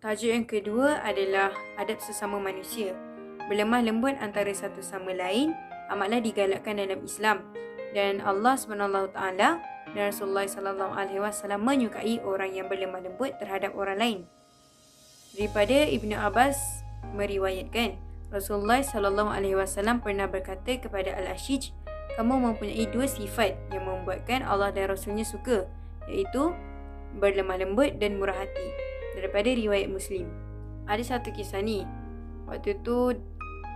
Tajuk yang kedua adalah adab sesama manusia. Berlemah lembut antara satu sama lain amatlah digalakkan dalam Islam, dan Allah SWT dan Rasulullah SAW menyukai orang yang berlemah lembut terhadap orang lain. Daripada Ibnu Abbas meriwayatkan, Rasulullah SAW pernah berkata kepada Al-Ashij, kamu mempunyai dua sifat yang membuatkan Allah dan Rasulnya suka, iaitu berlemah lembut dan murah hati. Daripada riwayat Muslim. Ada satu kisah ni. Waktu tu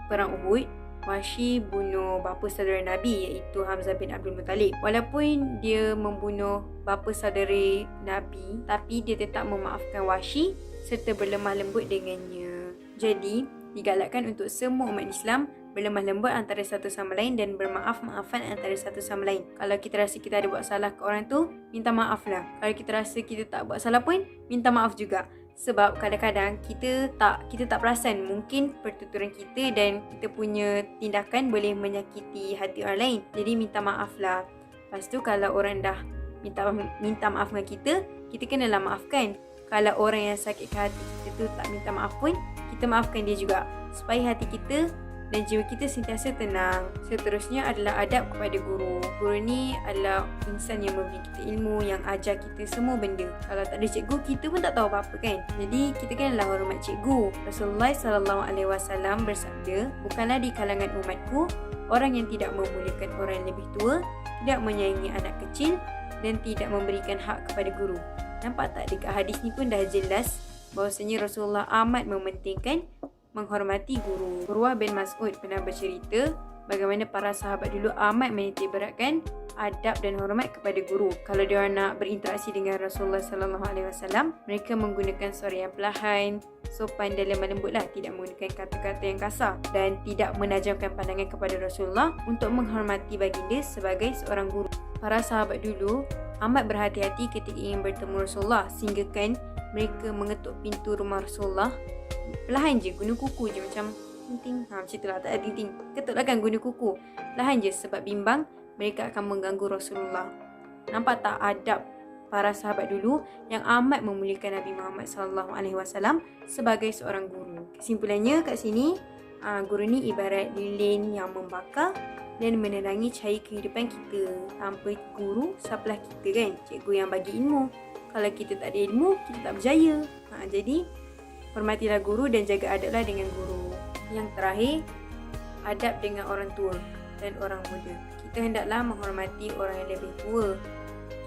perang Uhud, Wahsy bunuh bapa saudara Nabi, iaitu Hamzah bin Abdul Muttalib. Walaupun dia membunuh bapa saudara Nabi, tapi dia tetap memaafkan Wahsy serta berlemah lembut dengannya. Jadi, digalakkan untuk semua umat Islam berlemah lembut antara satu sama lain dan bermaaf-maafan antara satu sama lain. Kalau kita rasa kita ada buat salah ke orang tu, minta maaf lah. Kalau kita rasa kita tak buat salah pun, minta maaf juga. Sebab kadang-kadang kita tak perasan mungkin pertuturan kita dan kita punya tindakan boleh menyakiti hati orang lain. Jadi minta maaf lah. Lepas tu kalau orang dah minta maaf dengan kita kenalah maafkan. Kalau orang yang sakitkan hati kita tu tak minta maaf pun, kita maafkan dia juga. Supaya hati kita dan jiwa kita sentiasa tenang. Seterusnya adalah adab kepada guru. Guru ni adalah insan yang memberi kita ilmu, yang ajar kita semua benda. Kalau tak ada cikgu, kita pun tak tahu apa-apa kan. Jadi kita kenalah hormat cikgu. Rasulullah SAW bersabda, bukanlah di kalangan umatku orang yang tidak memuliakan orang yang lebih tua, tidak menyayangi anak kecil dan tidak memberikan hak kepada guru. Nampak tak dekat hadis ni pun dah jelas bahawasanya Rasulullah amat mementingkan menghormati guru. Urwah bin Mas'ud pernah bercerita bagaimana para sahabat dulu amat menitik beratkan adab dan hormat kepada guru. Kalau dia nak berinteraksi dengan Rasulullah SAW, mereka menggunakan suara yang perlahan, sopan dan lemah lembut lah, tidak menggunakan kata-kata yang kasar dan tidak menajamkan pandangan kepada Rasulullah untuk menghormati baginda sebagai seorang guru. Para sahabat dulu amat berhati-hati ketika ingin bertemu Rasulullah, sehinggakan mereka mengetuk pintu rumah Rasulullah perlahan je, guna kuku je, macam ting-ting. Macam tu lah, tak ada ting-ting. Ketuklah kan guna kuku. Perlahan je sebab bimbang mereka akan mengganggu Rasulullah. Nampak tak adab para sahabat dulu yang amat memuliakan Nabi Muhammad SAW sebagai seorang guru. Kesimpulannya kat sini, guru ni ibarat lilin yang membakar dan menerangi cahaya kehidupan kita. Tanpa guru, siapalah kita kan? Cikgu yang bagi ilmu. Kalau kita tak ada ilmu, kita tak berjaya. Jadi, hormatilah guru dan jaga adablah dengan guru. Yang terakhir, adab dengan orang tua dan orang muda. Kita hendaklah menghormati orang yang lebih tua.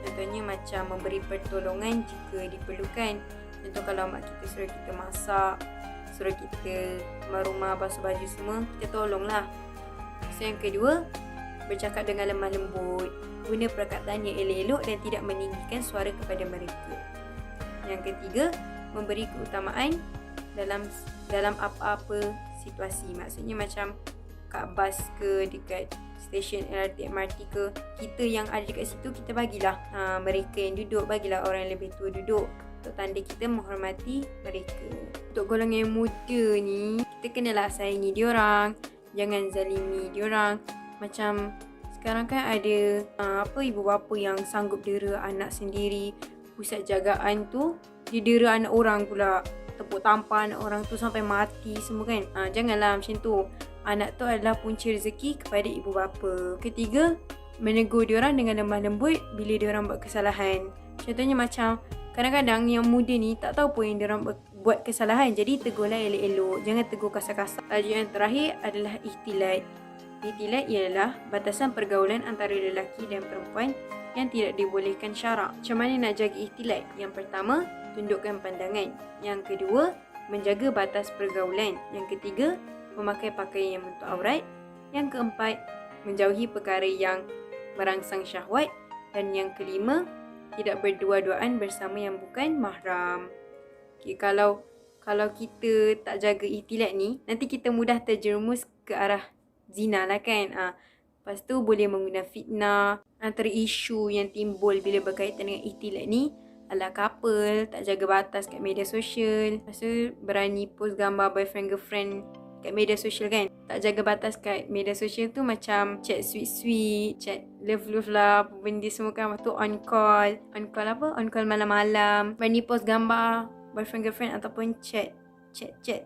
Contohnya macam memberi pertolongan jika diperlukan. Contoh kalau mak kita suruh kita masak, suruh kita keluar rumah, basuh baju semua, kita tolonglah. So, yang kedua, bercakap dengan lemah lembut. Guna perkataan yang elok-elok dan tidak meninggikan suara kepada mereka. Yang ketiga, memberi keutamaan dalam apa-apa situasi. Maksudnya macam kat bas ke, dekat stesen LRT, MRT ke, kita yang ada dekat situ kita bagilah mereka yang duduk, bagilah orang yang lebih tua duduk, untuk tanda kita menghormati mereka. Untuk golongan yang muda ni, kita kenalah sayangi diorang, jangan zalimi diorang. Macam sekarang kan ada ibu bapa yang sanggup dera anak sendiri. Pusat jagaan tu dia dera anak orang pula, tepuk tampar anak orang tu sampai mati semua kan. Janganlah macam tu. Anak tu adalah punca rezeki kepada ibu bapa. Ketiga, menegur diorang dengan lemah lembut bila diorang buat kesalahan. Contohnya macam kadang-kadang yang muda ni tak tahu pun yang diorang buat kesalahan, jadi tegurlah elok-elok, jangan tegur kasar-kasar. Tajuk yang terakhir adalah ihtilat. Ihtilat ialah batasan pergaulan antara lelaki dan perempuan yang tidak dibolehkan syarak. Macam mana nak jaga ihtilat? Yang pertama, tundukkan pandangan. Yang kedua, menjaga batas pergaulan. Yang ketiga, memakai pakaian yang menutup aurat. Yang keempat, menjauhi perkara yang merangsang syahwat. Dan yang kelima, tidak berdua-duaan bersama yang bukan mahram. Okay, kalau kita tak jaga ihtilat ni, nanti kita mudah terjerumus ke arah zina lah kan. Lepas tu boleh menggunakan fitnah. Antara isu yang timbul bila berkaitan dengan ihtilat ni adalah couple tak jaga batas kat media sosial. Lepas tu berani post gambar boyfriend girlfriend kat media sosial kan. Tak jaga batas kat media sosial tu macam chat sweet-sweet, chat love-love lah, benda semua kan. Lepas tu on call malam-malam. Berani post gambar boyfriend girlfriend ataupun chat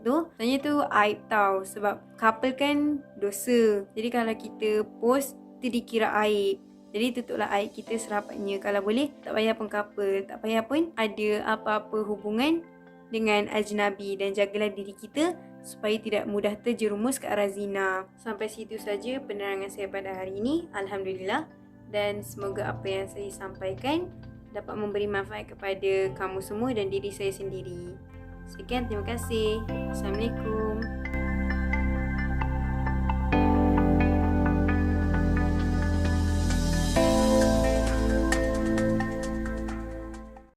tu sebenarnya tu aib tau, sebab couple kan dosa. Jadi kalau kita post tu dikira aib. Jadi tutuplah aib kita serapatnya. Kalau boleh tak payah pun couple, tak payah pun ada apa-apa hubungan dengan ajnabi, dan jagalah diri kita supaya tidak mudah terjerumus ke arah zina. Sampai situ saja penerangan saya pada hari ini. Alhamdulillah, dan semoga apa yang saya sampaikan dapat memberi manfaat kepada kamu semua dan diri saya sendiri. Sekian, terima kasih. Assalamualaikum.